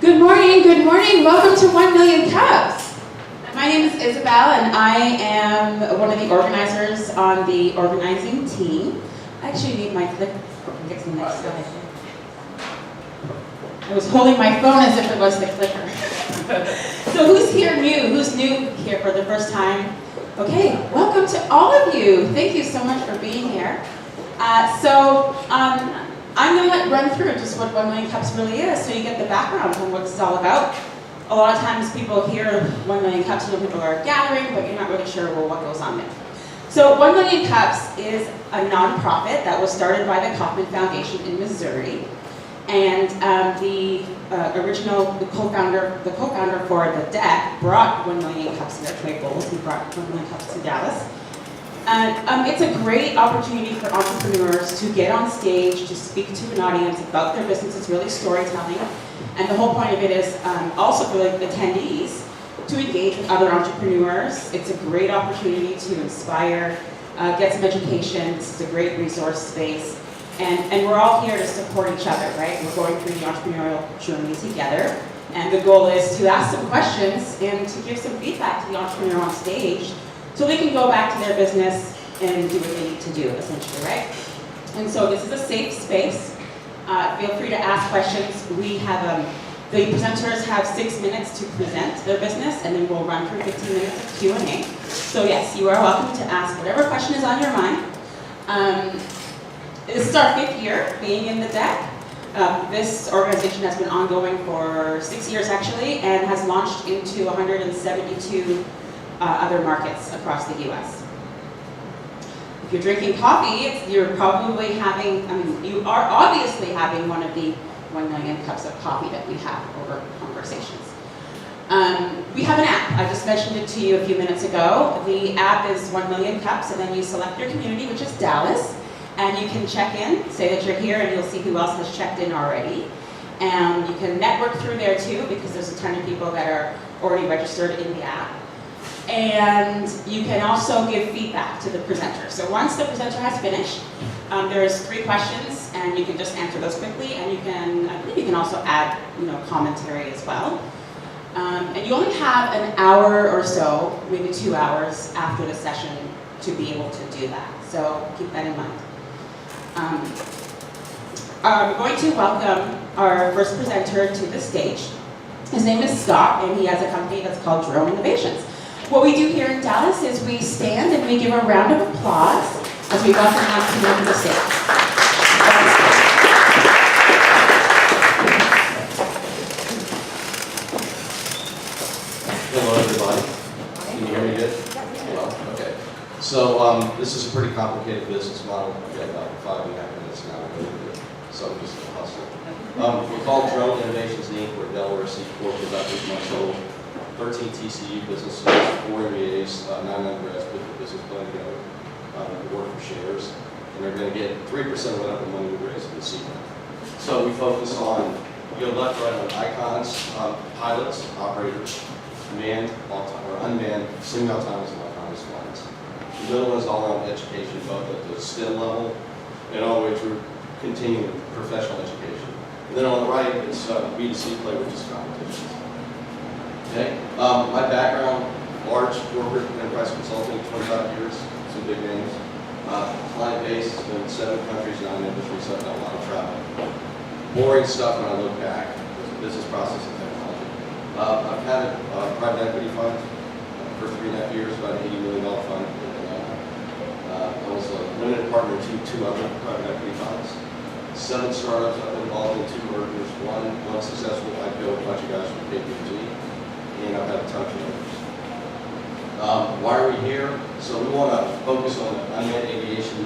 Good morning. Welcome to 1 Million Pups. My name is Isabel, and I am one of the organizers on the organizing team. I actually need my clip. Get to the next slide. I was holding my phone as if it was the clicker. So who's here new? Who's new here for the first time? Okay, welcome to all of you. Thank you so much for being here. I'm going to run through just what 1 Million Cups really is so you get the background on what it's all about. A lot of times people hear 1 Million Cups, people are gathering, but you're not really sure what goes on there. So 1 Million Cups is a nonprofit that was started by the Kauffman Foundation in Missouri. And the co-founder for the deck brought 1 Million Cups to their trade goals. He brought 1 Million Cups to Dallas. And it's a great opportunity for entrepreneurs to get on stage, to speak to an audience about their business. It's really storytelling. And the whole point of it is also for the attendees to engage with other entrepreneurs. It's a great opportunity to inspire, get some education. This is a great resource space. And we're all here to support each other, right? We're going through the entrepreneurial journey together. And the goal is to ask some questions and to give some feedback to the entrepreneur on stage so they can go back to their business and do what they need to do, essentially, right? And so this is a safe space. Feel free to ask questions. We have, the presenters have 6 minutes to present their business, and then we'll run through 15 minutes of Q&A. So yes, you are welcome to ask whatever question is on your mind. This is our 5th year being in the deck. This organization has been ongoing for 6 years actually, and has launched into 172 other markets across the U.S. If you're drinking coffee, you're probably having, you are obviously having one of the 1 million cups of coffee that we have over conversations. We have an app. I just mentioned it to you a few minutes ago. The app is 1 Million Cups, and then you select your community, which is Dallas, and you can check in, say that you're here, and you'll see who else has checked in already. And you can network through there too, because there's a ton of people that are already registered in the app. And you can also give feedback to the presenter. So once the presenter has finished, there's 3 questions, and you can just answer those quickly, and you can, I believe you can also add, commentary as well. And you only have an hour or so, maybe 2 hours after the session to be able to do that. So keep that in mind. I'm going to welcome our first presenter to the stage. His name is Scott, and he has a company that's called Drone Innovations. What we do here in Dallas is we stand and we give a round of applause as we welcome him to the stage. Hello, everybody. Can you hear me good? Well, okay. So this is a pretty complicated business model. I've got about 5.5 minutes now to go through it, so I'm just going to hustle. We're called Drone Innovations Inc. We're Delaware C Corp. We're about 8 months old. 13 TCU businesses, 4 MBAs, 9 undergrads put the business plan together. We work for shares, and they're going to get 3% of whatever money we raise in the seed round. So we focus on, you go left, right on icons, pilots, operators, manned, or unmanned, semi-autonomous and autonomous flights. The middle one is all around education, both at the STEM level and all the way through continuing professional education. And then on the right, it's B2C play, which is competitions. Okay. My background, large corporate enterprise consulting, 25 years, some big names. Client base has been in 7 countries, 9 industries, so I've done a lot of travel. Boring stuff when I look back, business process and technology. I've had a private equity fund for 3.5 years, about an $80 million fund. I was a limited partner to 2 other private equity funds. 7 startups I've been involved in, 2 mergers, one successful IPO with a bunch of guys from KPMG. And I've had a ton of failures. Why are we here? So we want to focus on the unmanned aviation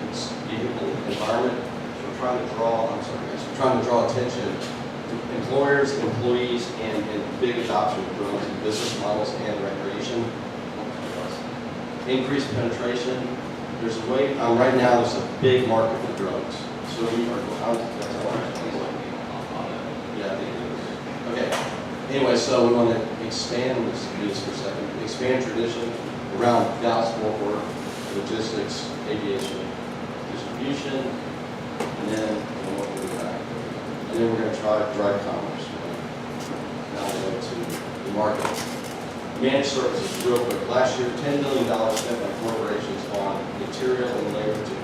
vehicle environment. We're trying to draw attention to employers, employees, and big adoption of drones in business models and recreation. Increased penetration. There's a way, right now there's a big market for drones. So we are, yeah, I think it is. Okay. Anyway, so we want to expand, let's do this for a second, expand tradition around Dallas-Fort Worth, logistics, aviation, distribution, and then we'll go back. And then we're going to try drive commerce. to the market. Managed services, real quick. Last year, $10 million spent by corporations on material and labor to do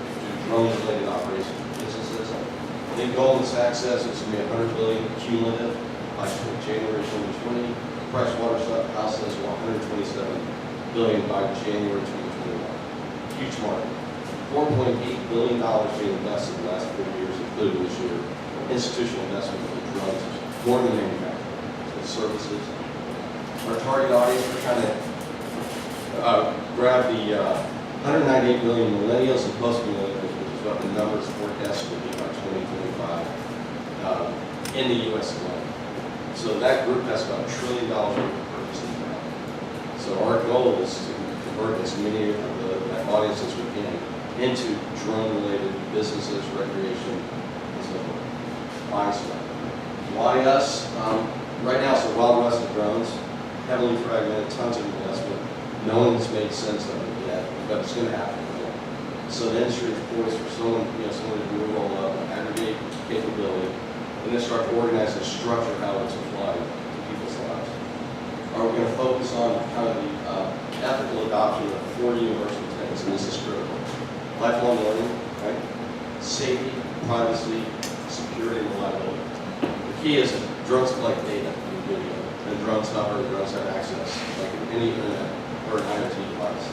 drone-related operations for businesses. I think Goldman Sachs says it's going to be $100 billion cumulative by January 2020. Pricewaterhouse says $127 billion by January 2021. Huge market. $4.8 billion being invested in the last 4 years, including this year. Institutional investment in drones, more than manufacturing, so services. Our target audience, we're trying to grab the 198 million millennials and post-millennials, which is what the numbers forecast will be by 2025 in the U.S. alone. So that group has about $1 trillion worth of purchasing power. So our goal is to convert as many of that audience as we can into drone-related businesses, recreation, and so forth. Honestly. Why us? Right now it's the wild west of drones. Heavily fragmented, tons of investment. No one's made sense of it yet, but it's going to happen. So the industry is poised for someone to do a roll up, aggregate capability, and then start to organize and structure how it's applied to people's lives. Are we going to focus on kind of the ethical adoption of 4 universal tenets, and this is critical. Lifelong learning, right? Safety, privacy, security, and reliability. The key is that drones collect data and video. And drones hover, drones have access, like any internet or an IoT device.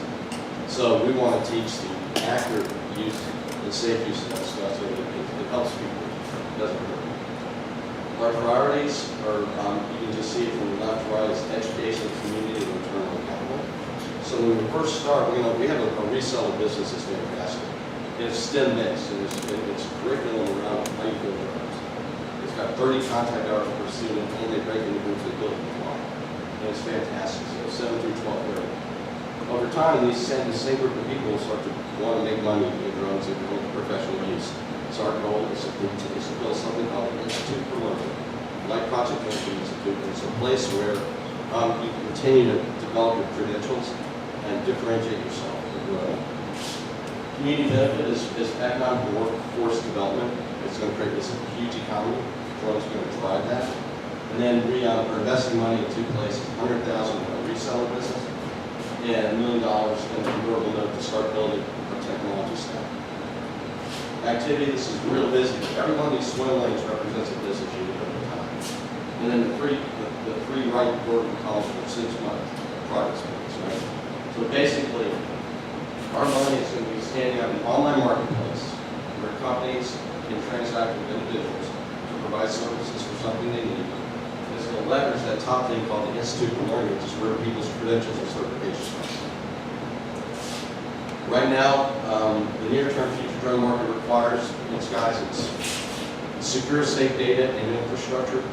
So we want to teach the accurate use and safe use of that stuff so that it helps people. It doesn't hurt people. Our priorities are, you can just see it from the left to right, is education, community, and return on capital. So when we first start, we have a reseller business that's fantastic. It's STEM based, and it's curriculum around how you build drones. It's got 30 contact hours per student, and they break into groups they build and fly. And it's fantastic. So 7 through 12th grade. Over time, the same group of people start to want to make money in drones and go professional use. So our goal is to build something called an Institute for Learning, like Project Management Institute. It's a place where you continue to develop your credentials and differentiate yourself and grow. Community benefit is economic and workforce development. It's going to create this huge economy. Drones are going to drive that. And then we are investing money in 2 places: $100,000 in a reseller business and $1 million in a convertible note to start building our technology stack. Activity, this is real busy. Every one of these swim lanes represents a business unit at a time. And then the three right vertical columns are 6-month progress points, right? So basically, our money is going to be standing up an online marketplace where companies can transact with individuals to provide services for something they need. And it's going to leverage that top thing called the Institute for Learning, which is where people's credentials and certifications come from. Right now, the near-term future drone market requires, it's secure, safe data and infrastructure.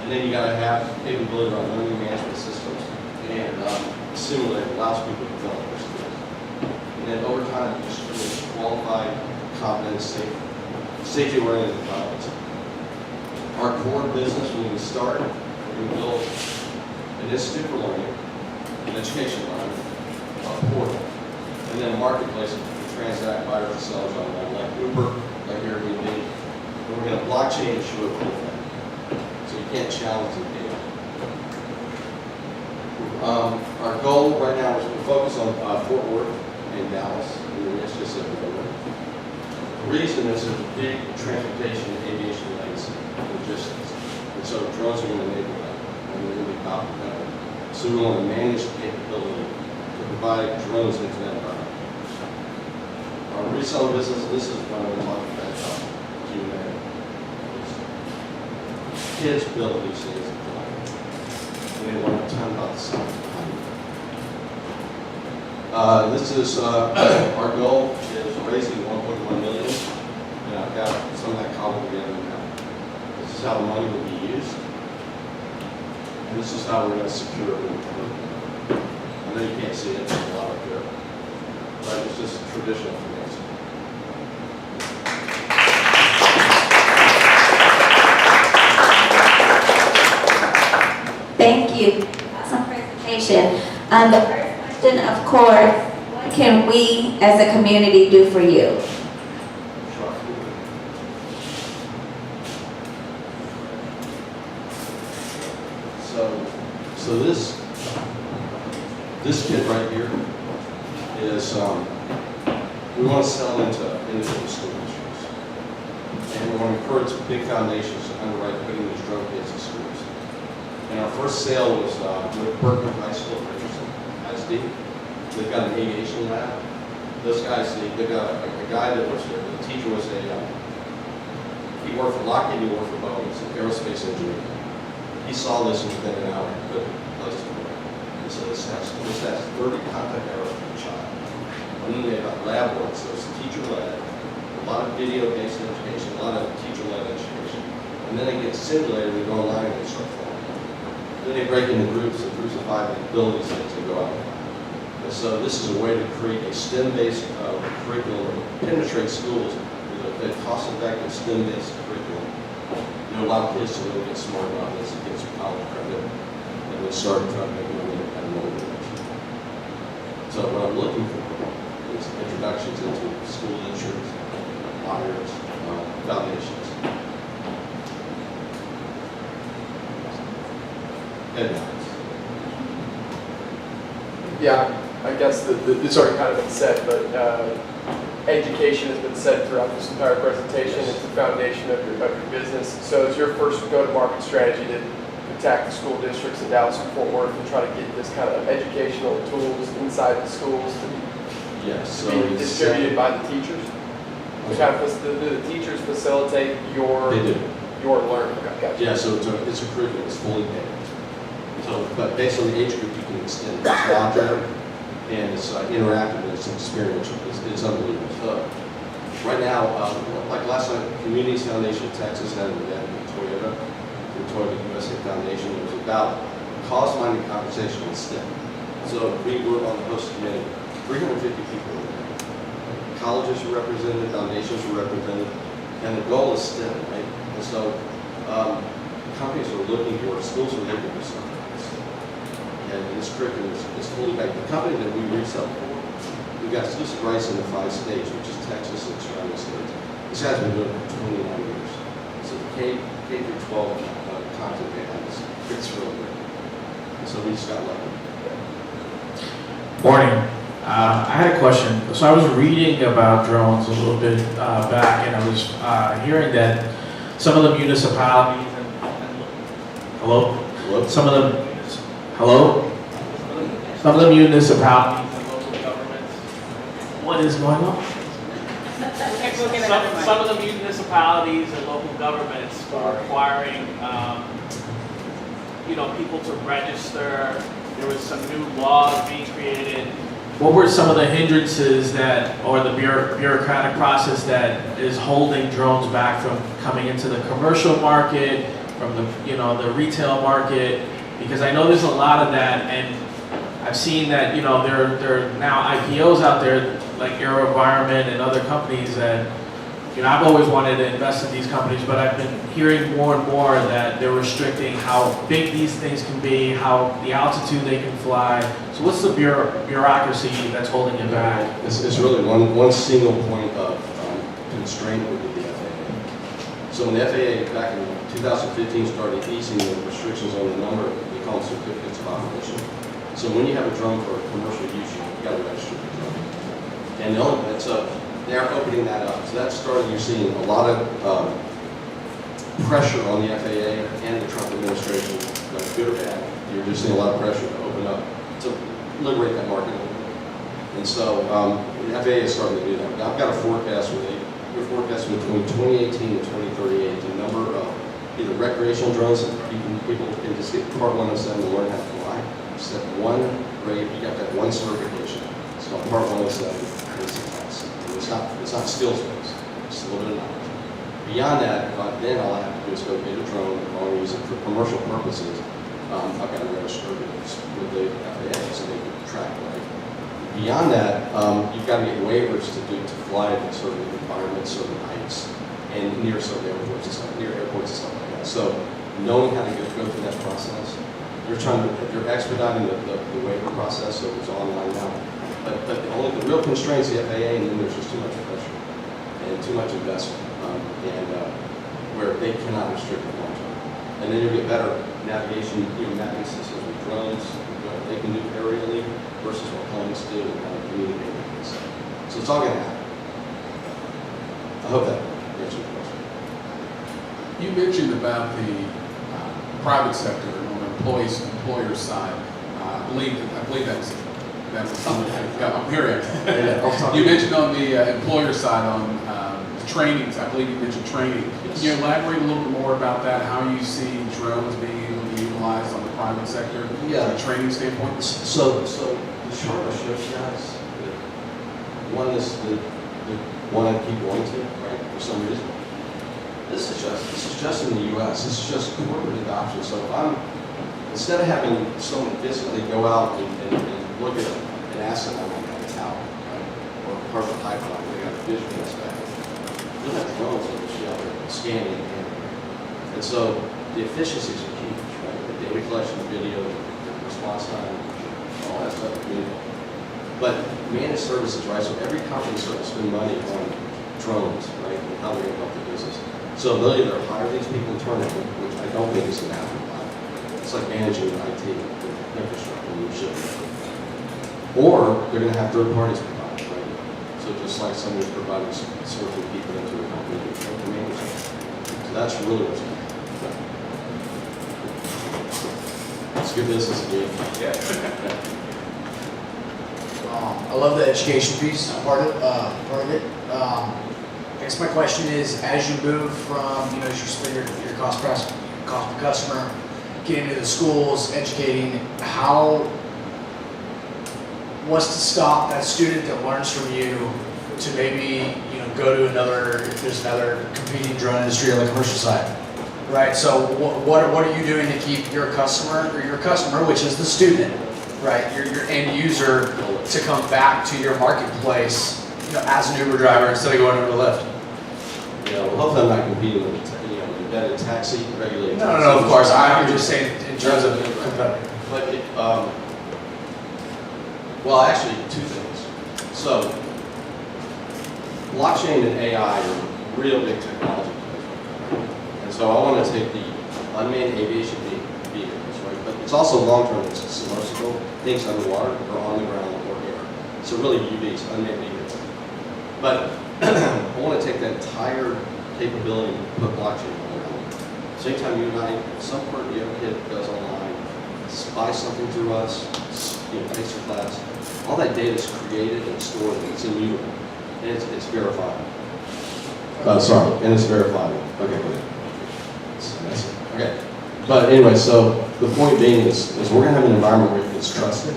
And then you got to have capability around learning management systems and simulate allows people to develop their skills. And then over time, you just create qualified, competent, safety-oriented pilots. Our core business, when we start, we're going to build an institute for learning, an education environment, a portal, and then a marketplace to transact buyers and sellers online, like Uber, like Airbnb. And we're going to blockchain and show a cool thing. So you can't challenge the data. Our goal right now is to focus on Fort Worth and Dallas, and it's just a the reason is there's a big transportation and aviation lanes logistics. And so drones are going to enable that, and they're going to be top competitive. So we want to manage the capability to provide drones into that environment. Our reseller business, this is what I'm going to talk about Q&A. Kids build these things and fly. And they learn a ton about the science behind it. This is our goal is raising 1.1 million, and I've got some of that cobbled together now. This is how the money will be used, and this is how we're going to secure it. I know you can't see it, there's a lot up there, but it's just traditional financing. Thank you. Awesome presentation. The first question, of course, what can we as a community do for you? So this kit right here is, we want to sell into individual school districts. And we want to encourage big foundations to underwrite putting these drone kits in schools. And our first sale was with Berkeley High School in Richardson, ISD. They've got an aviation lab. Those guys, they've got a guy that was, the teacher was he worked for Lockheed, he worked for Boeing, he's an aerospace engineer. He saw this and within an hour, he put it in place for it. And so this has 30 contact arrows per child. And then they have lab work, so it's teacher-led, a lot of video-based education, a lot of teacher-led education. And then they get simulated, they go online and they start falling. Then they break into groups of 5 and build these things and go out. And so this is a way to create a STEM-based curriculum that penetrates schools with a cost-effective STEM-based curriculum. You know, a lot of kids to really get smart about this and get some college credit and then start trying to make money at an older age. So what I'm looking for is introductions into school districts, hires, foundations. Headlines. Yeah, I guess it's already kind of been said, but education has been said throughout this entire presentation. It's the foundation of your business. So is your first go-to-market strategy to attack the school districts in Dallas and Fort Worth and try to get this kind of educational tools inside the schools to be distributed by the teachers? Do the teachers facilitate your learning? Gotcha. Yeah, so it's a curriculum, it's fully paid. So, but based on the age group, you can extend it. It's modular and it's interactive and it's experiential. It's unbelievable. So, right now, like last night, Communities Foundation of Texas had an event with Toyota, the Toyota USA Foundation. It was about cause-minded conversation on STEM. So we were on the host committee, 350 people were there. Colleges were represented, foundations were represented, and the goal is STEM, right? And so companies are looking for, schools are looking for something. And this curriculum is fully backed. The company that we resell for, we've got exclusive rights in the 5 states, which is Texas and surrounding states. This has been doing it for 29 years. So the K through 12 content they have is it's really good. And so we just got lucky. Morning. I had a question. So I was reading about drones a little bit back, and I was hearing that some of the municipalities Some of the municipalities and local governments. What is going on? Some of the municipalities and local governments are requiring, people to register. There was some new laws being created. What were some of the hindrances or the bureaucratic process that is holding drones back from coming into the commercial market, from the retail market? Because I know there's a lot of that, and I've seen that there are now IPOs out there like AeroVironment and other companies that I've always wanted to invest in these companies, but I've been hearing more and more that they're restricting how big these things can be, how the altitude they can fly. So what's the bureaucracy that's holding it back? It's really one single point of constraint would be the FAA. So when the FAA back in 2015 started easing the restrictions on the number, they call them certificates of operation. So when you have a drone for commercial use, you've got to register the drone. And so they're opening that up. So that started, you're seeing a lot of pressure on the FAA and the Trump administration, like good or bad. You're just seeing a lot of pressure to open up, to liberate that market a little bit. And so the FAA is starting to do that. Now, I've got a forecast where they're forecasting between 2018 and 2038 the number of either recreational drones that people can just get Part 107 to learn how to fly. Step one grade, you got that one certification. It's called Part 107. It's not skills based. It's a little bit of knowledge. Beyond that, then all I have to do is go get a drone. If I want to use it for commercial purposes, I've got to register with the FAA so they can track it. Right? Beyond that, you've got to get waivers to fly in certain environments, certain heights, and near certain airports and stuff, like that. So knowing how to go through that process, they're expediting the waiver process, so it's online now. But the real constraints the FAA, and then there's just too much pressure and too much investment, where they cannot restrict it long term. And then you'll get better navigation, mapping systems with drones, what they can do aerially versus what planes do and how to communicate with things. So it's all going to happen. I hope that answers your question. You mentioned about the private sector on the employer side. I believe that was I'm hearing. You mentioned on the employer side on the trainings. I believe you mentioned training. Yes. Can you elaborate a little bit more about that? How you see drones being able to be utilized on the private sector Yeah. from a training standpoint? So the short of show guys, one is the one I keep going to, right, for some reason. This is just in the U.S. This is just corporate adoption. So if instead of having someone physically go out and look at an asset like a tower, right, or part of a pipeline, they got a vision aspect. You'll have drones that will be out there scanning and so the efficiencies are huge, right? The data collection, the video, the response time, all that stuff. But managed services, right? So every company starts to spend money on drones, right? And how they're going to help the business. So they'll either hire these people internally, which I don't think is going to happen a lot. It's like managing an IT infrastructure when you should. Or they're going to have third parties provide, right? So just like somebody's providing sourcing people into a company to manage it. So that's really what's going to happen. It's good business again. Yeah. I love the education piece part of it. I guess my question is, as you move from, as you spend your cost per customer, getting into the schools, educating, what's to stop that student that learns from you to maybe, go to if there's another competing drone industry on the commercial side, right? So what are you doing to keep your customer, which is the student, right, your end user, to come back to your marketplace, as an Uber driver instead of going over the Lyft? Yeah, well, hopefully I'm not competing with, embedded taxi regulated. No, of course. I'm just saying in terms of competitive. But well, actually, two things. So, blockchain and AI are real big technology plays. And so I want to take the unmanned aviation vehicles, right? But it's also long-term. It's submersible, things underwater or on the ground or air. So really UVs, unmanned vehicles. But I want to take that entire capability and put blockchain on it. So anytime you and I, some part of the other kid goes online, buys something through us, takes a class, all that data is created and stored and it's immutable. And it's verified. And it's verified. Okay, good. That's it. Okay. But anyway, so the point being is we're going to have an environment where it's trusted,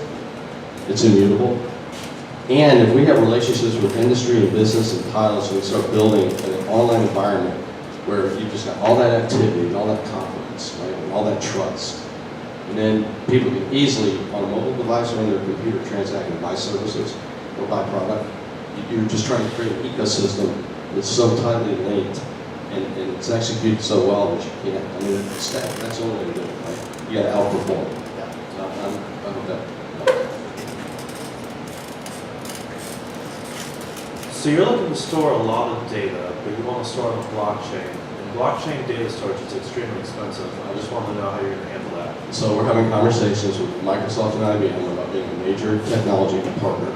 it's immutable, and if we have relationships with industry and business and pilots, and we start building an online environment where you've just got all that activity and all that confidence, right, and all that trust, and then people can easily, on a mobile device or on their computer, transact and buy services or buy product. You're just trying to create an ecosystem that's so tightly linked and it's executed so well that you can't. I mean, that's the only way to do it, right? You got to outperform. Yeah. I hope that. So you're looking to store a lot of data, but you want to store it on blockchain. And blockchain data storage is extremely expensive. I just want to know how you're going to handle that. So we're having conversations with Microsoft and IBM about being a major technology partner.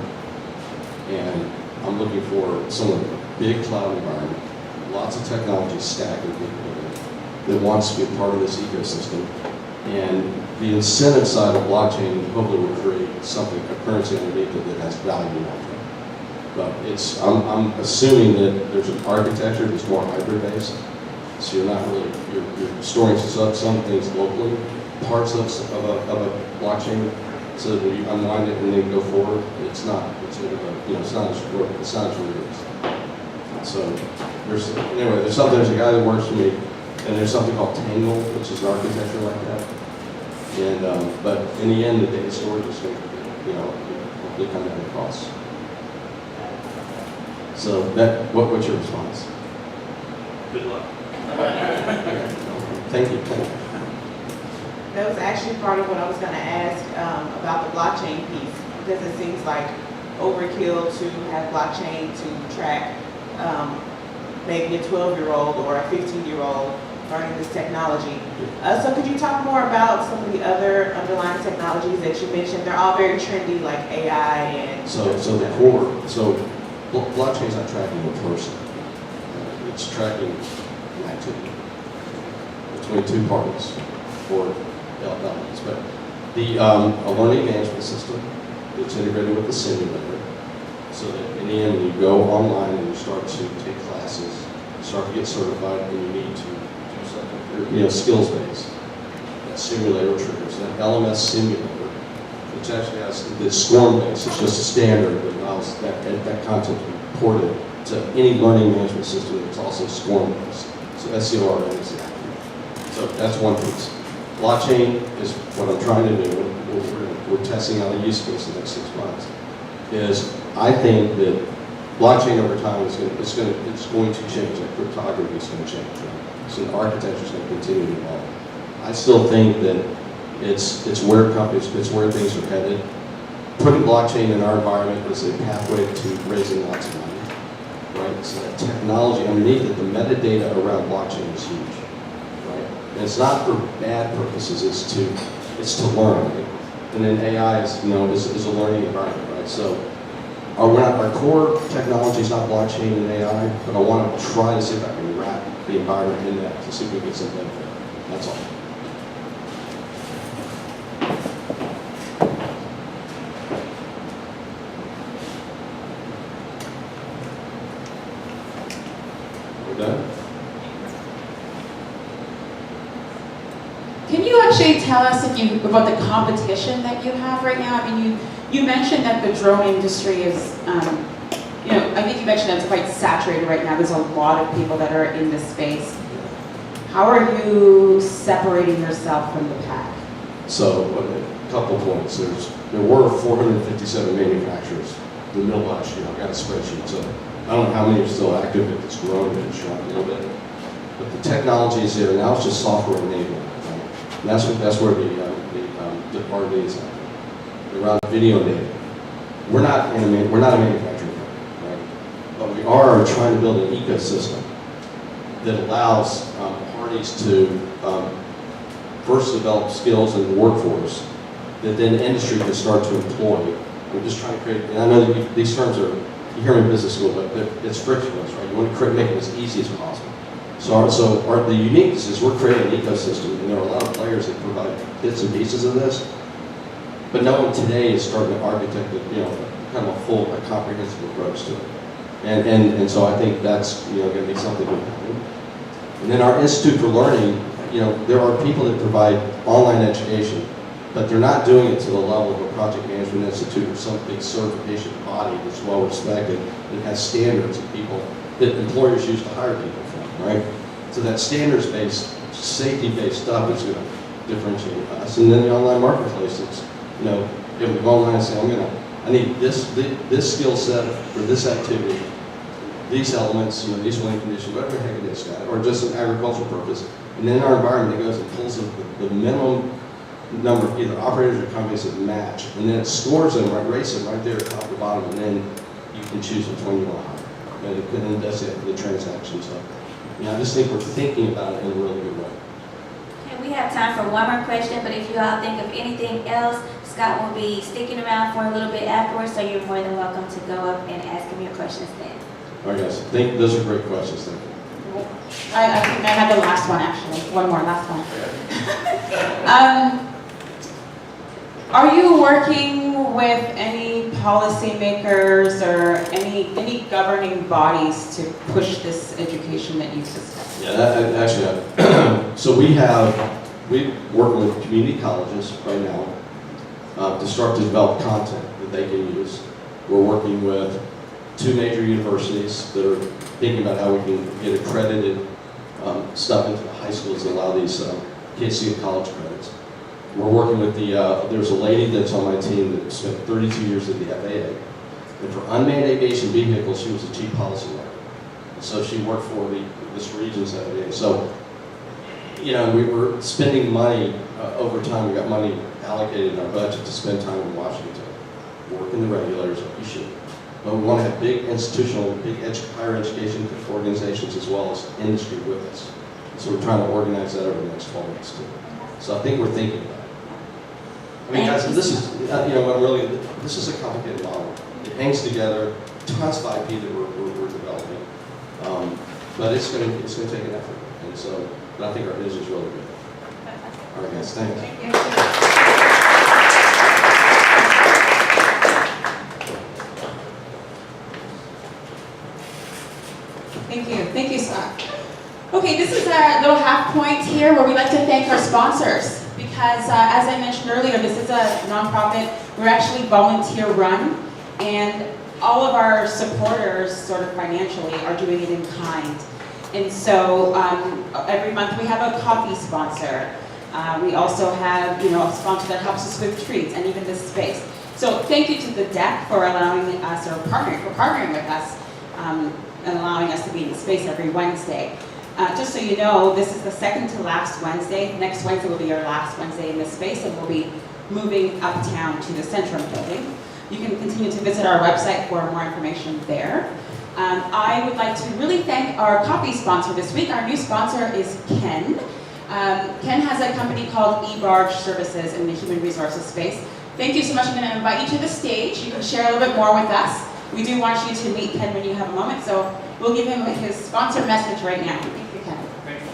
And I'm looking for someone with a big cloud environment, lots of technology stack and capability that wants to be part of this ecosystem. And the incentive side of blockchain hopefully will create something, a currency underneath it that has value long term. But I'm assuming that there's an architecture that's more hybrid based. So you're not really, you're storing some things locally, parts of a blockchain, so that when you unwind it and then go forward, it's not as rigorous. So there's a guy that works for me, and there's something called Tangle, which is an architecture like that. And but in the end, the data storage is going to, hopefully come down to costs. So what's your response? Good luck. Thank you. That was actually part of what I was going to ask about the blockchain piece, because it seems like overkill to have blockchain to track maybe a 12-year-old or a 15-year-old learning this technology. So could you talk more about some of the other underlying technologies that you mentioned? They're all very trendy, like AI and... So the core, blockchain is not tracking a person. It's tracking an activity between two parties or elements. But a learning management system that's integrated with the simulator, so that in the end, when you go online and you start to take classes, you start to get certified, and you need to do something, skills-based. That simulator triggers that LMS simulator, which actually has the SCORM-based. It's just a standard that allows that content to be ported to any learning management system that's also SCORM-based. So SCORM is the acronym. So that's one piece. Blockchain is what I'm trying to do. We're testing out a use case in the next 6 months. I think that blockchain over time is going to change. Like cryptography is going to change. Right? So the architecture is going to continue to evolve. I still think that it's where companies, it's where things are headed. Putting blockchain in our environment is a pathway to raising lots of money. Right? So that technology underneath it, the metadata around blockchain is huge. Right? And it's not for bad purposes. It's to learn. Right? And then AI is a learning environment. Right? So our core technology is not blockchain and AI, but I want to try to see if I can wrap the environment in that to see if we get some benefit. That's all. We're done? Can you actually tell us about the competition that you have right now? I mean, you mentioned that the drone industry is, I think you mentioned that it's quite saturated right now. There's a lot of people that are in this space. How are you separating yourself from the pack? So, a couple points. There were 457 manufacturers in the middle of last year. I've got a spreadsheet, so I don't know how many are still active. If it's grown, it's shrunk a little bit. But the technology is there. Now it's just software enabled. Right? And that's where the R&D is happening. Around video data. We're not a manufacturing company, right? But we are trying to build an ecosystem that allows parties to first develop skills in the workforce that then industry can start to employ. We're just trying to create, and I know that these terms are, you hear them in business school, but it's frictionless, right? You want to make it as easy as possible. The uniqueness is we're creating an ecosystem, and there are a lot of players that provide bits and pieces of this. But no one today is starting to architect kind of a comprehensive approach to it. And so I think that's going to be something that happen. And then our Institute for Learning, there are people that provide online education, but they're not doing it to the level of a project management institute or some big certification body that's well respected and has standards of people that employers use to hire people from, right? So that standards-based, safety-based stuff is going to differentiate us. And then the online marketplace, it's if we go online and say, I need this skill set for this activity, these elements, these wind conditions, whatever the heck it is, or just an agricultural purpose. And then in our environment, it goes and pulls the minimum number of either operators or companies that match, and then it scores them, rates them right there at top to bottom, and then you can choose which one you want to hire. And then that's it for the transaction. So, I just think we're thinking about it in a really good way. Okay, we have time for one more question, but if you all think of anything else, Scott will be sticking around for a little bit afterwards, so you're more than welcome to go up and ask him your questions then. All right, guys. Those are great questions. Thank you. I think I had the last one actually. One more, last one. Are you working with any policymakers or any governing bodies to push this education that you discussed? Yeah, so we're working with community colleges right now to start to develop content that they can use. We're working with 2 major universities that are thinking about how we can get accredited stuff into the high schools that allow these kids to get college credits. We're working with there's a lady that's on my team that spent 32 years at the FAA. And for unmanned aviation vehicles, she was the chief policy maker. So she worked for this region's FAA. So, we were spending money over time. We got money allocated in our budget to spend time in Washington, working the regulators like we should. But we want to have big institutional, higher education organizations as well as industry with us. So we're trying to organize that over the next 12 months too. So I think we're thinking about it. I mean, guys, this is, this is a complicated model. It hangs together, tons of IP that we're developing. But it's going to take an effort. And so, but I think our vision is really good. All right, guys, thanks. Thank you, Scott. Okay, this is a little half point here where we like to thank our sponsors because, as I mentioned earlier, this is a nonprofit. We're actually volunteer run, and all of our supporters, sort of financially, are doing it in kind. And so every month we have a coffee sponsor. We also have, a sponsor that helps us with treats and even this space. So thank you to the deck for allowing us, or partnering with us, and allowing us to be in the space every Wednesday. Just so you know, this is the second to last Wednesday. Next Wednesday will be our last Wednesday in this space, and we'll be moving uptown to the Centrum building. You can continue to visit our website for more information there. I would like to really thank our coffee sponsor this week. Our new sponsor is Ken. Ken has a company called eBarge Services in the human resources space. Thank you so much. I'm going to invite you to the stage. You can share a little bit more with us. We do want you to meet Ken when you have a moment, so we'll give him his sponsor message right now. Thank you, Ken. Thank you.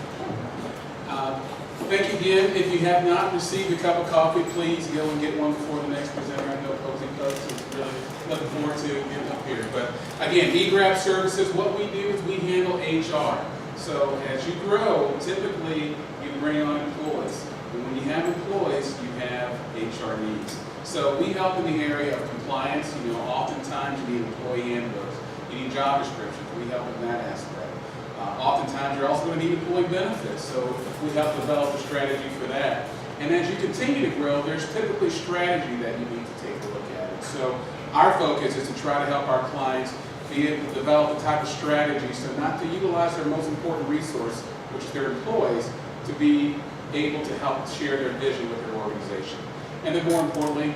Thank you again. If you have not received a cup of coffee, please go and get one before the next presenter. I know Posey Pups is really looking forward to getting up here. But again, eGrab Services, what we do is we handle HR. So as you grow, typically you bring on employees. And when you have employees, you have HR needs. So we help in the area of compliance. Oftentimes you need employee handbooks. You need job descriptions. We help in that aspect. Oftentimes you're also going to need employee benefits. So we help develop a strategy for that. And as you continue to grow, there's typically strategy that you need to take a look at. And so our focus is to try to help our clients be able to develop the type of strategy so not to utilize their most important resource, which is their employees, to be able to help share their vision with their organization. And then more importantly,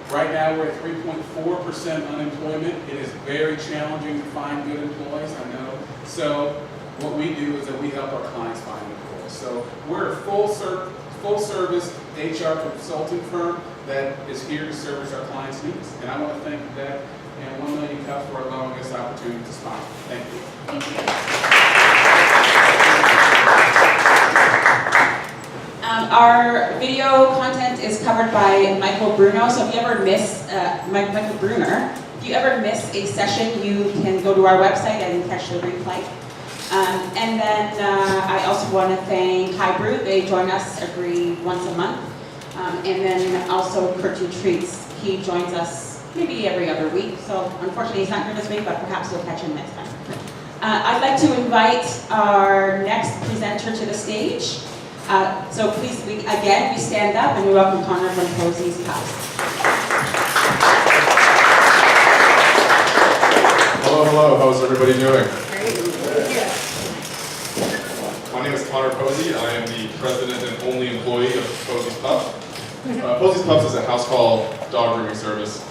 right now we're at 3.4% unemployment. It is very challenging to find good employees, I know. So what we do is that we help our clients find employees. So we're a full service HR consulting firm that is here to service our clients' needs. And I want to thank the deck and 1 Million Cups for allowing us the opportunity to sponsor. Thank you. Thank you. Our video content is covered by Michael Bruno, so if you ever miss, Michael Bruner, if you ever miss a session, you can go to our website and catch the replay. And then I also want to thank High Brew. They join us once a month. And then also Curtin Treats. He joins us maybe every other week. So unfortunately he's not here this week, but perhaps we'll catch him next time. I'd like to invite our next presenter to the stage. So please, we stand up and we welcome Connor from Posey's Pups. Hello, how's everybody doing? My name is Connor Posey. I am the president and only employee of Posey's Pups. Posey's Pups is a house call dog grooming service.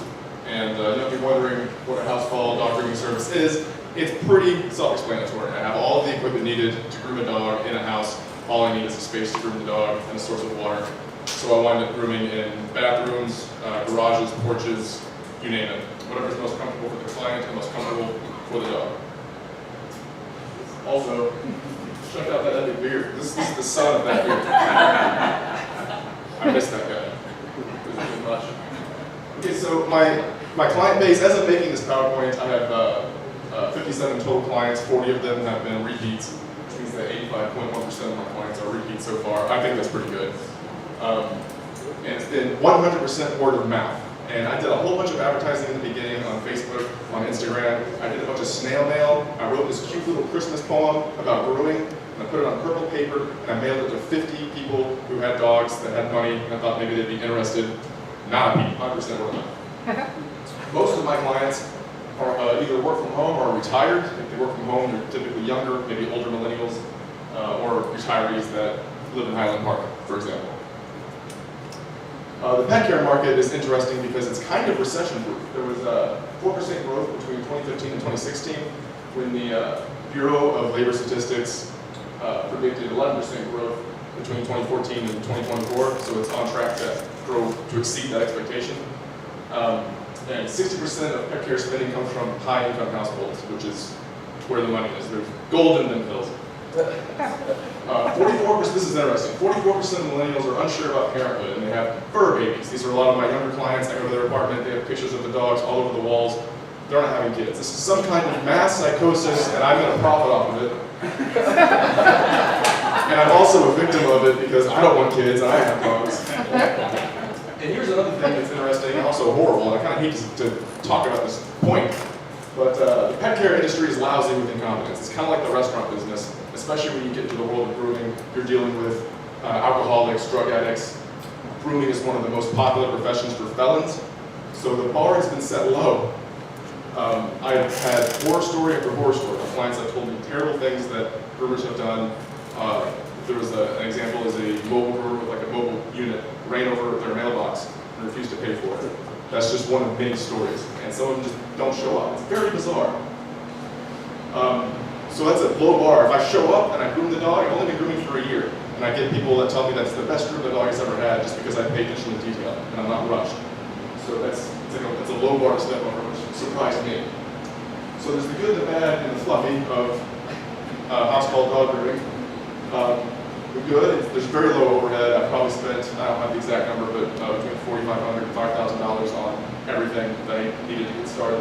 And if you're wondering what a house call dog grooming service is, it's pretty self-explanatory. I have all of the equipment needed to groom a dog in a house. All I need is a space to groom the dog and a source of water. So I wind up grooming in bathrooms, garages, porches, you name it. Whatever's most comfortable for the client and most comfortable for the dog. Also, check out that epic beard. This is the son of that beard. I miss that guy. It was too much. Okay, so my client base, as I'm making this PowerPoint, I have 57 total clients. 40 of them have been repeats, which means that 85.1% of my clients are repeats so far. I think that's pretty good. And it's been 100% word of mouth. And I did a whole bunch of advertising in the beginning on Facebook, on Instagram. I did a bunch of snail mail. I wrote this cute little Christmas poem about grooming, and I put it on purple paper, and I mailed it to 50 people who had dogs that had money, and I thought maybe they'd be interested. Not 100% word of mouth. Most of my clients are either work from home or retired. If they work from home, they're typically younger, maybe older millennials, or retirees that live in Highland Park, for example. The pet care market is interesting because it's kind of recession-proof. There was 4% growth between 2015 and 2016 when the Bureau of Labor Statistics predicted 11% growth between 2014 and 2024, so it's on track to grow to exceed that expectation. And 60% of pet care spending comes from high-income households, which is where the money is. There's gold in them pills. 44%, this is interesting, 44% of millennials are unsure about parenthood, and they have fur babies. These are a lot of my younger clients. I go to their apartment, they have pictures of the dogs all over the walls. They're not having kids. This is some kind of mass psychosis, and I'm going to profit off of it. And I'm also a victim of it because I don't want kids and I have dogs. And here's another thing that's interesting and also horrible, and I kind of hate to talk about this point, but the pet care industry is lousy with incompetence. It's kind of like the restaurant business, especially when you get into the world of grooming. You're dealing with alcoholics, drug addicts. Grooming is one of the most popular professions for felons, so the bar has been set low. I've had horror story after horror story. My clients have told me terrible things that groomers have done. There was an example is a mobile groomer with like a mobile unit ran over their mailbox and refused to pay for it. That's just one of many stories, and some of them just don't show up. It's very bizarre. So that's a low bar. If I show up and I groom the dog, I've only been grooming for a year, and I get people that tell me that's the best groom the dog has ever had just because I pay attention to detail and I'm not rushed. So that's a low bar to step over, which surprised me. So there's the good, the bad, and the fluffy of house call dog grooming. The good, there's very low overhead. I've probably spent, I don't have the exact number, but between $4,500 and $5,000 on everything that I needed to get started.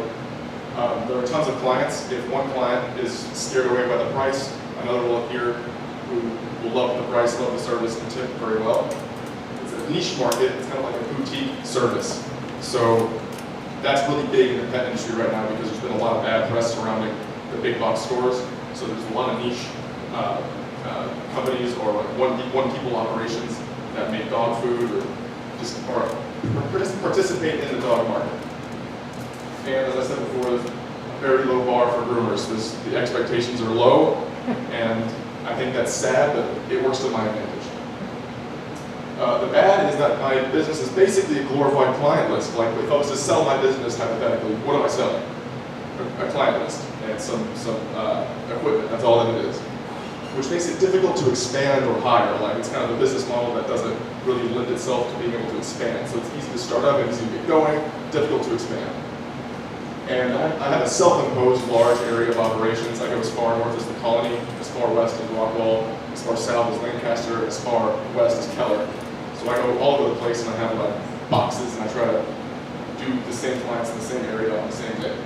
There are tons of clients. If one client is scared away by the price, another will appear who will love the price, love the service, and tip very well. It's a niche market. It's kind of like a boutique service. So that's really big in the pet industry right now because there's been a lot of bad press surrounding the big box stores. So there's a lot of niche companies or like one people operations that make dog food or just participate in the dog market. And as I said before, there's a very low bar for groomers. The expectations are low, and I think that's sad, but it works to my advantage. The bad is that my business is basically a glorified client list. Like if I was to sell my business hypothetically, what am I selling? A client list and some equipment. That's all that it is. Which makes it difficult to expand or hire. Like it's kind of a business model that doesn't really lend itself to being able to expand. So it's easy to start up and easy to get going, difficult to expand. And I have a self-imposed large area of operations. I go as far north as the Colony, as far west as Rockwall, as far south as Lancaster, as far west as Keller. So I go all over the place and I have like boxes and I try to do the same clients in the same area on the same day.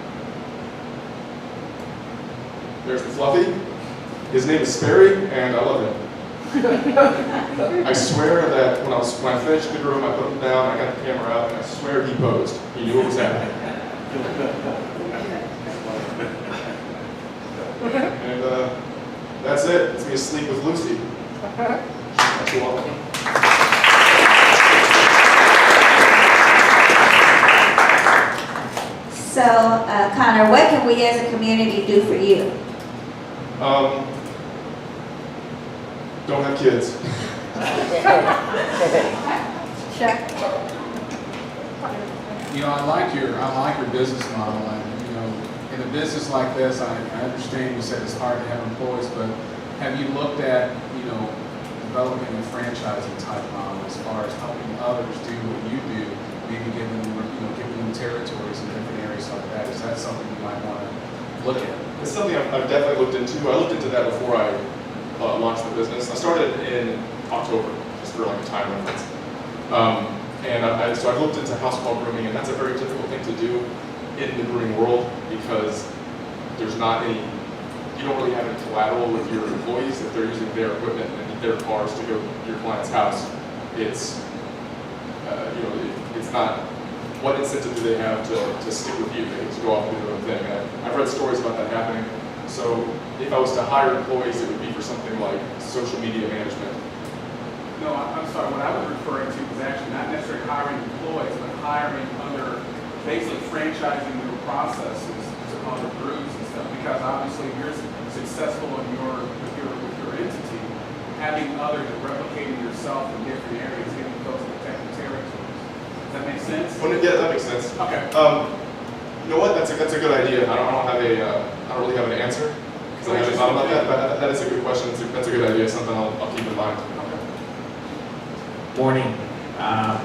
There's the Fluffy. His name is Sperry, and I love him. I swear that when I finished the groom, I put him down, I got the camera out, and I swear he posed. He knew what was happening. And that's it. It's me asleep with Lucy. You're welcome. So, Connor, what can we as a community do for you? Don't have kids. Sure. You know, I like your business model, and you know, in a business like this, I understand you said it's hard to have employees, but have you looked at, you know, developing a franchising type model as far as helping others do what you do, maybe giving them territories in different areas like that? Is that something you might want to look at? It's something I've definitely looked into. I looked into that before I launched the business. I started in October, just for like a time reference. So I looked into house call grooming, and that's a very difficult thing to do in the grooming world because there's not any, you don't really have any collateral with your employees if they're using their equipment and their cars to go to your client's house. It's, it's not, what incentive do they have to stick with you? They to go off and do their own thing. And I've read stories about that happening. So if I was to hire employees, it would be for something like social media management. No, I'm sorry. What I was referring to was actually not necessarily hiring employees, but hiring under, basically franchising their processes to other groups and stuff. Because obviously, if you're successful with your entity, having others and replicating yourself in different areas, getting those protected territories. Does that make sense? Yeah, that makes sense. Okay. You know what? That's a good idea. I don't really have an answer because So I haven't thought about that, but that is a good question. That's a good idea, something I'll keep in mind. Morning. I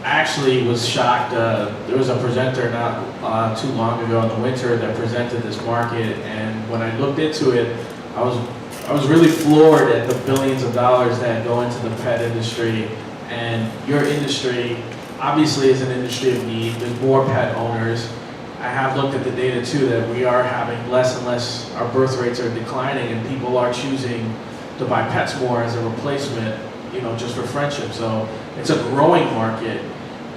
actually was shocked. There was a presenter not too long ago in the winter that presented this market, and when I looked into it, I was really floored at the billions of dollars that go into the pet industry. And your industry obviously is an industry of need. There's more pet owners. I have looked at the data too that we are having less and less, our birth rates are declining, and people are choosing to buy pets more as a replacement, you know, just for friendship. So it's a growing market.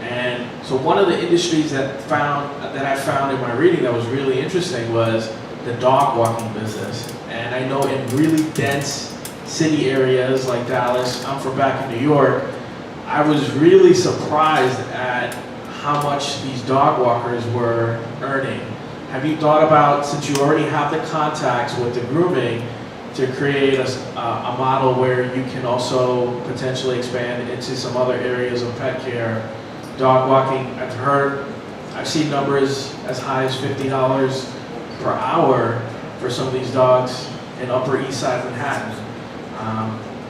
And so one of the industries that I found in my reading that was really interesting was the dog walking business. And I know in really dense city areas like Dallas, I'm from back in New York, I was really surprised at how much these dog walkers were earning. Have you thought about, since you already have the contacts with the grooming, to create a model where you can also potentially expand into some other areas of pet care? Dog walking, I've seen numbers as high as $50 per hour for some of these dogs in Upper East Side Manhattan,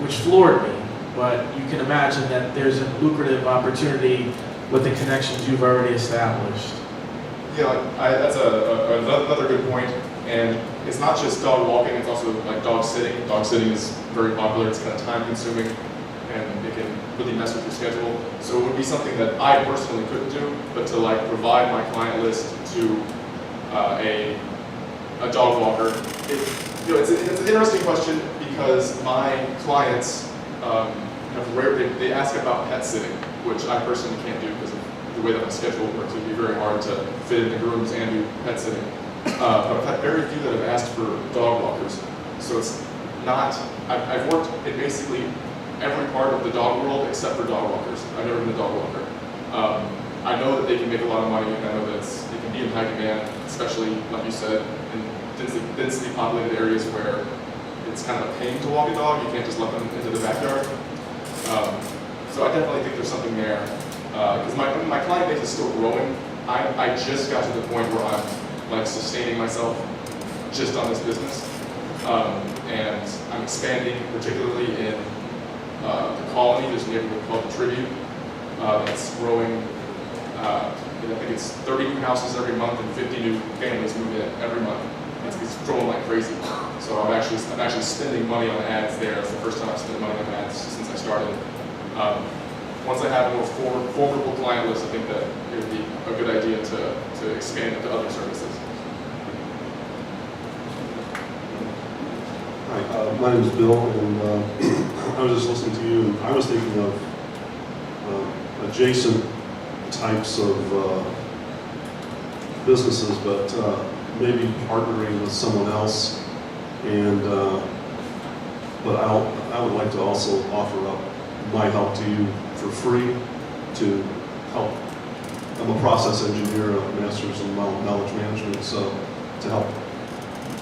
which floored me. But you can imagine that there's a lucrative opportunity with the connections you've already established. Yeah, that's another good point. And it's not just dog walking, it's also like dog sitting. Dog sitting is very popular, it's kind of time consuming, and it can really mess with your schedule. So it would be something that I personally couldn't do, but to like provide my client list to a dog walker. It's an interesting question because my clients they ask about pet sitting, which I personally can't do because of the way that my schedule works. It would be very hard to fit in the grooms and do pet sitting. But I've had very few that have asked for dog walkers. So it's not, I've worked in basically every part of the dog world except for dog walkers. I've never been a dog walker. I know that they can make a lot of money, and I know that it can be in high demand, especially, like you said, in densely populated areas where it's kind of a pain to walk a dog. You can't just let them into the backyard. So I definitely think there's something there. Because my client base is still growing. I just got to the point where I'm like sustaining myself just on this business. And I'm expanding, particularly in the Colony. There's a neighborhood called the Tribute that's growing. I think it's 30 new houses every month and 50 new families move in every month. It's growing like crazy. So I'm actually spending money on ads there. It's the first time I've spent money on ads since I started. Once I have a more formidable client list, I think that it would be a good idea to expand into other services. Hi, my name is Bill, and I was just listening to you, and I was thinking of adjacent types of businesses, but maybe partnering with someone else, and but I would like to also offer up my help to you for free to help. I'm a process engineer, a master's in knowledge management, so to help.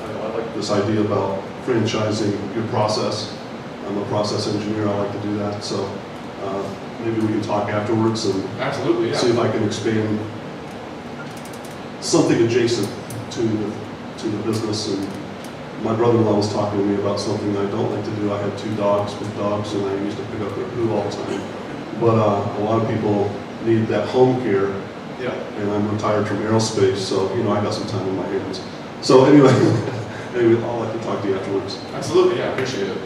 I like this idea about franchising your process. I'm a process engineer, I like to do that, so maybe we can talk afterwards and absolutely, yeah. See if I can expand something adjacent to the business. And my brother-in-law was talking to me about something I don't like to do. I have 2 dogs with dogs, and I used to pick up their poo all the time. But a lot of people need that home care. Yeah. And I'm retired from aerospace, so I got some time on my hands. So anyway, I'll like to talk to you afterwards. Absolutely, yeah, I appreciate it.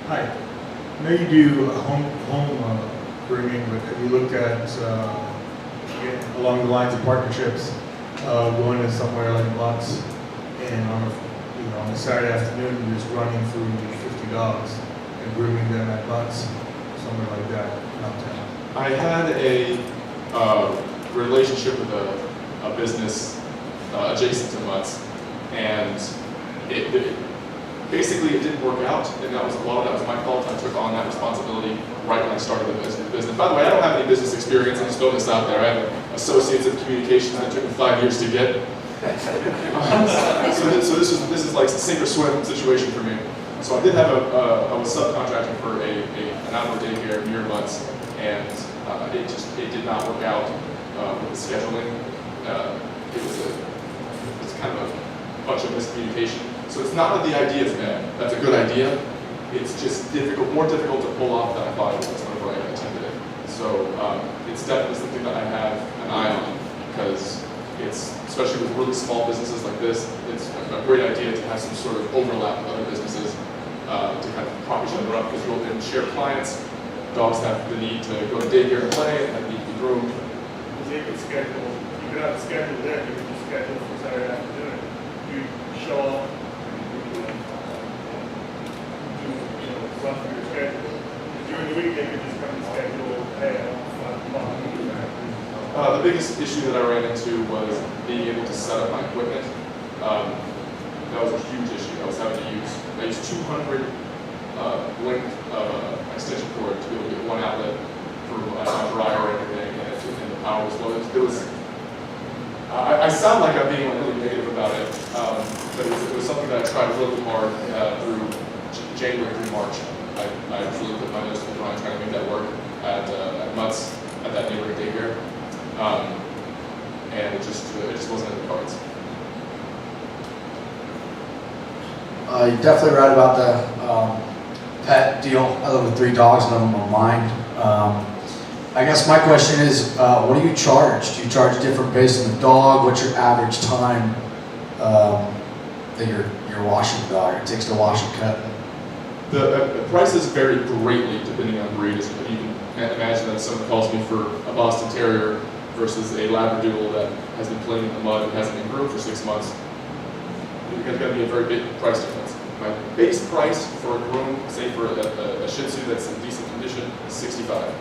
Hi. I know you do home grooming, but have you looked at along the lines of partnerships, going to somewhere like Pups and on a Saturday afternoon, you're just running through 50 dogs and grooming them at Pups, somewhere like that downtown? I had a relationship with a business adjacent to Mutts, and basically it didn't work out, and that was my fault. I took on that responsibility right when I started the business. By the way, I don't have any business experience. I'm just throwing this out there. I have associates in communications that took me 5 years to get. So this is like a sink or swim situation for me. So I did have I was subcontracting for an outdoor daycare near Mutts, and it did not work out. with the scheduling. It's kind of a bunch of miscommunication. So it's not that the idea is bad. That's a good idea. It's just more difficult to pull off than I thought it was whenever I attended it. So it's definitely something that I have an eye on, because it's, especially with really small businesses like this, it's a great idea to have some sort of overlap with other businesses to kind of prop each other up, because you'll then share clients. Dogs have the need to go to daycare and play, and have need to be groomed. You could schedule, you could have a schedule there, you could just schedule for Saturday afternoon. You show up, run through your schedule. During the week, they could just come and schedule, hey, the biggest issue that I ran into was being able to set up my equipment. That was a huge issue. I was having to I used 200 length of extension cord to be able to get one outlet for my dryer and everything, and the power was low. I sound like I'm being really negative about it, but it was something that I tried really hard through January through March. I really put my nose to the ground trying to make that work at Mutts, at that neighborhood daycare, and it just wasn't in the cards. You're definitely right about the pet deal. I live with 3 dogs, none of them are mine. I guess my question is, what do you charge? Do you charge different based on the dog? What's your average time that you're washing the dog? It takes to wash and cut. The prices vary greatly depending on breed. As you can imagine that someone calls me for a Boston Terrier versus a Labradoodle that has been playing in the mud and hasn't been groomed for 6 months. There's going to be a very big price difference. My base price for a groom, say for a Shih Tzu that's in decent condition, is $65.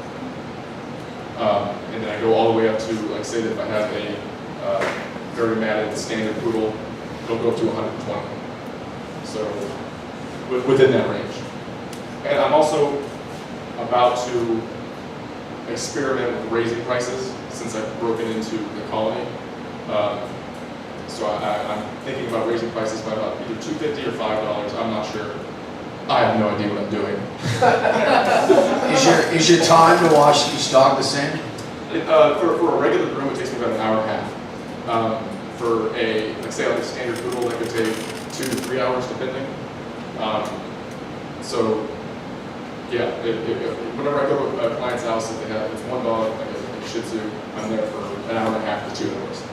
And then I go all the way up to, like, say that if I have a very matted standard poodle, it'll go up to $120. So within that range. And I'm also about to experiment with raising prices since I've broken into the colony. So I'm thinking about raising prices by about either $2.50 or $5. I'm not sure. I have no idea what I'm doing. Is your time to wash each dog the same? For a regular groom, it takes me about an hour and a half. For like say like a standard poodle, that could take 2 to 3 hours depending. So yeah, whenever I go to a client's house, if it's one dog, like a Shih Tzu, I'm there for an hour and a half to 2 hours.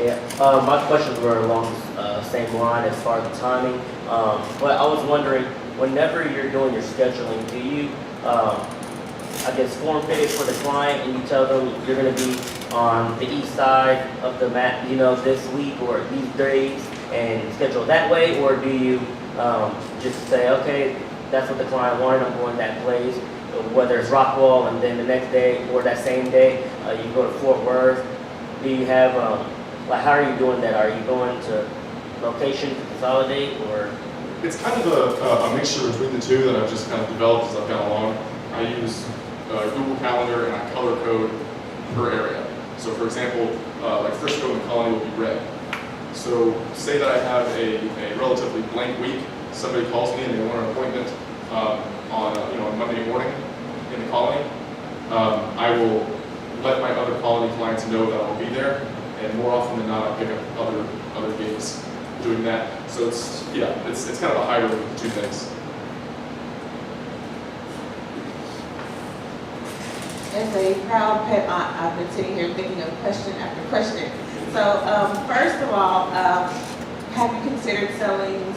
Yeah, my questions were along the same line as far as the timing. But I was wondering, whenever you're doing your scheduling, do you, I guess, form fit it for the client and you tell them you're going to be on the east side of the map, this week or these days and schedule that way? Or do you just say, okay, that's what the client wanted, I'm going that place, whether it's Rockwall and then the next day or that same day, you go to Fort Worth? Do you have, how are you doing that? Are you going to location to consolidate, or? It's kind of a mixture between the two that I've just kind of developed as I've gone along. I use Google Calendar and I color code per area. So for example, like Frisco and the colony will be red. So say that I have a relatively blank week, somebody calls me and they want an appointment on Monday morning in the colony. I will let my other colony clients know that I'll be there, and more often than not, I pick up other gigs doing that. So it's kind of a hybrid of the two things. As a proud pet aunt, I've been sitting here thinking of question after question. So first of all, have you considered selling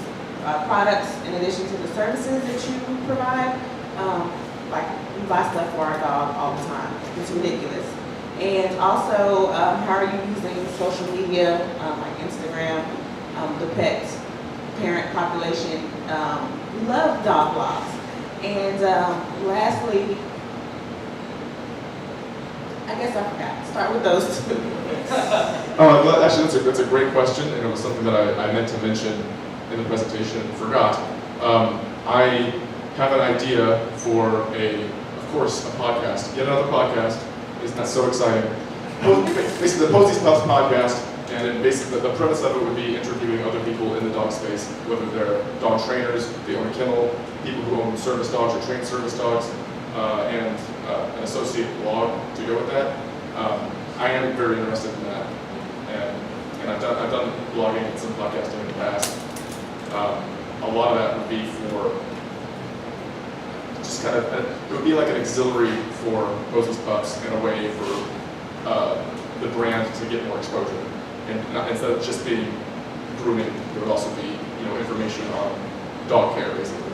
products in addition to the services that you provide? Like we buy stuff for our dog all the time. It's ridiculous. And also, how are you using social media, like Instagram, the pet parent population? We love dog blogs. And lastly, I guess I forgot. Start with those two. Well, actually, that's a great question, and it was something that I meant to mention in the presentation and forgot. I have an idea for of course, a podcast. Yet another podcast. Isn't that so exciting? Basically, the Posey's Pups podcast And then basically the premise of it would be interviewing other people in the dog space, whether they're dog trainers, they own a kennel, people who own service dogs or train service dogs, and an associated blog to go with that. I am very interested in that, and I've done blogging and some podcasting in the past. A lot of that would be for just kind of, it would be like an auxiliary for Posey's Pups in a way for the brand to get more exposure. And instead of just being grooming, it would also be, you know, information on dog care, basically.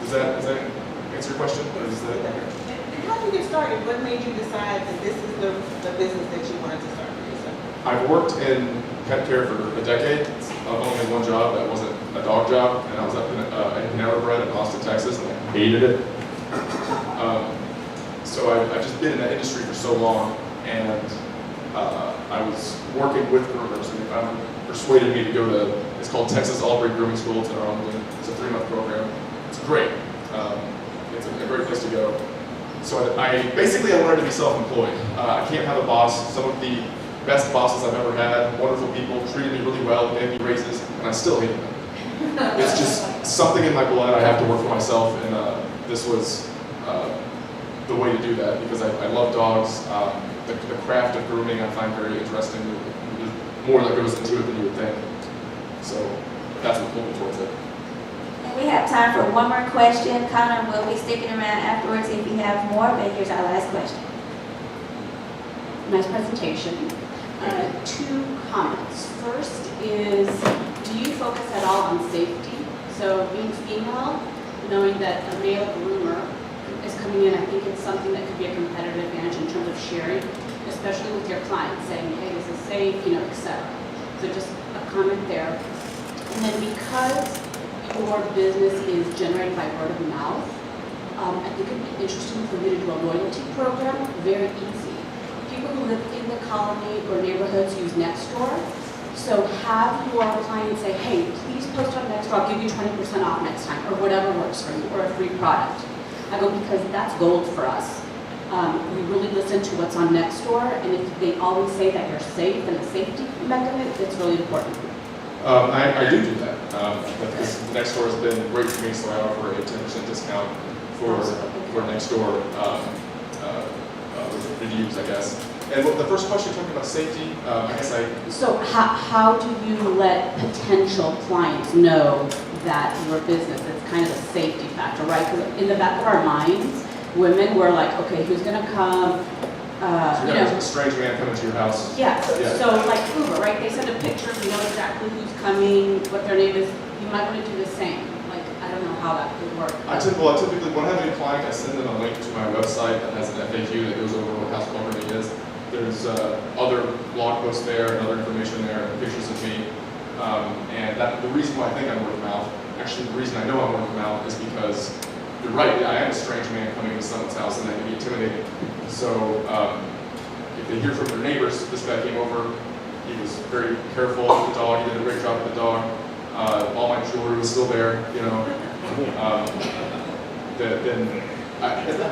Does that answer your question? Or is that? And how did you get started? What made you decide that this is the business that you wanted to start for yourself? I've worked in pet care for a decade. I've only had one job that wasn't a dog job, and I was up in Narrowbred in Austin, Texas, and I hated it. So I've just been in that industry for so long, and I was working with groomers, and they finally persuaded me to go to, it's called Texas All-Breed Grooming School. It's in Arlington. It's a 3-month program. It's great. It's a great place to go. So I wanted to be self-employed. I can't have a boss. Some of the best bosses I've ever had, wonderful people, treated me really well, gave me raises, and I still hated them. It's just something in my blood. I have to work for myself, and this was the way to do that because I love dogs. The craft of grooming I find very interesting. There's more that goes into it than you would think. So that's what pulled me towards it. And we have time for one more question. Connor will be sticking around afterwards if you have more, but here's our last question. Nice presentation. 2 comments. First is, do you focus at all on safety? So being female, knowing that a male groomer is coming in, I think it's something that could be a competitive advantage in terms of sharing, especially with your clients, saying, hey, this is safe, you know, etc. So just a comment there. And then because your business is generated by word of mouth, I think it'd be interesting for you to do a loyalty program, very easy. People who live in the colony or neighborhoods use Nextdoor. So have your clients say, hey, please post on Nextdoor, I'll give you 20% off next time, or whatever works for you, or a free product. I go, because that's gold for us. We really listen to what's on Nextdoor, and if they always say that you're safe and the safety mechanism, it's really important. I do that. Because Nextdoor has been great for me, so I offer a 10% discount for Nextdoor reviews, I guess. And the first question, talking about safety, I guess So how do you let potential clients know that your business is kind of a safety factor, right? Because in the back of our minds, women were like, okay, who's going to come? So you know, a strange man coming to your house. Yeah. So like Uber, right? They send a picture, you know exactly who's coming, what their name is. You might want to do the same. Like, I don't know how that could work. Typically, when I have a new client, I send them a link to my website that has an FAQ that goes over what house cleaning is. There's other blog posts there and other information there and pictures of me. And the reason why I think I'm word of mouth, actually the reason I know I'm word of mouth is because you're right, I am a strange man coming to someone's house and that can be intimidating. So if they hear from their neighbors, this guy came over, he was very careful with the dog, he did a great job with the dog, all my jewelry was still there, you know.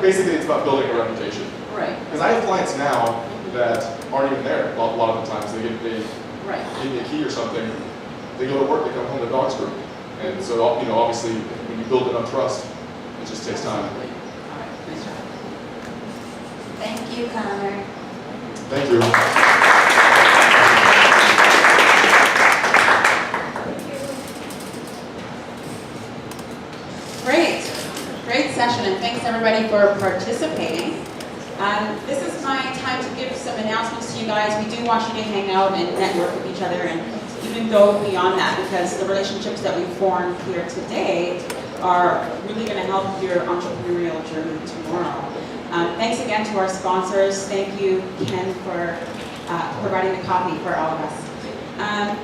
Basically it's about building a reputation. Right. Because I have clients now that aren't even there a lot of the times. They give me a key or something, they go to work, they come home, the dog's group. And so, you know, obviously, when you build enough trust, it just takes time. All right, nice job. Thank you, Connor. Thank you. Great session, and thanks everybody for participating. This is my time to give some announcements to you guys. We do want you to hang out and network with each other and even go beyond that, because the relationships that we formed here today are really going to help your entrepreneurial journey tomorrow. Thanks again to our sponsors. Thank you, Ken, for providing the coffee for all of us.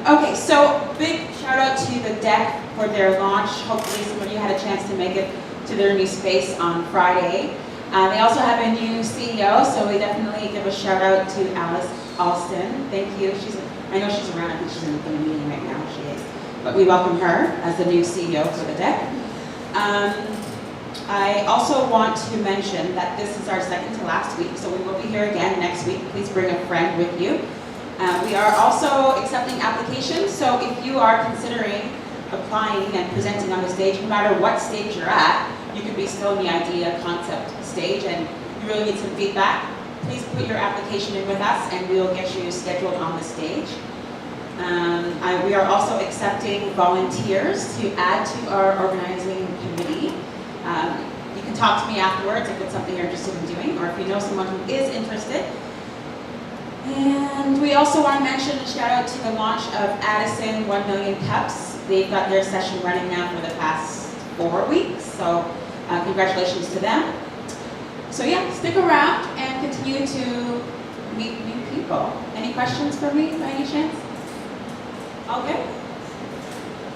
Okay, so big shout out to the deck for their launch. Hopefully some of you had a chance to make it to their new space on Friday. They also have a new CEO, so we definitely give a shout out to Alice Alston. Thank you. I know she's around. I think she's in a meeting right now. She is. But we welcome her as the new CEO for the deck. I also want to mention that this is our second to last week, so we will be here again next week. Please bring a friend with you. We are also accepting applications, so if you are considering applying and presenting on the stage, no matter what stage you're at, you could be still in the idea concept stage and you really need some feedback, please put your application in with us and we will get you scheduled on the stage. We are also accepting volunteers to add to our organizing committee. You can talk to me afterwards if it's something you're interested in doing, or if you know someone who is interested. And we also want to mention and shout out to the launch of Addison 1 Million Cups. They've got their session running now for the past 4 weeks, so congratulations to them. So yeah, stick around and continue to meet new people. Any questions for me by any chance? Okay.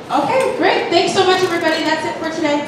Okay, great. Thanks so much, everybody. That's it for today.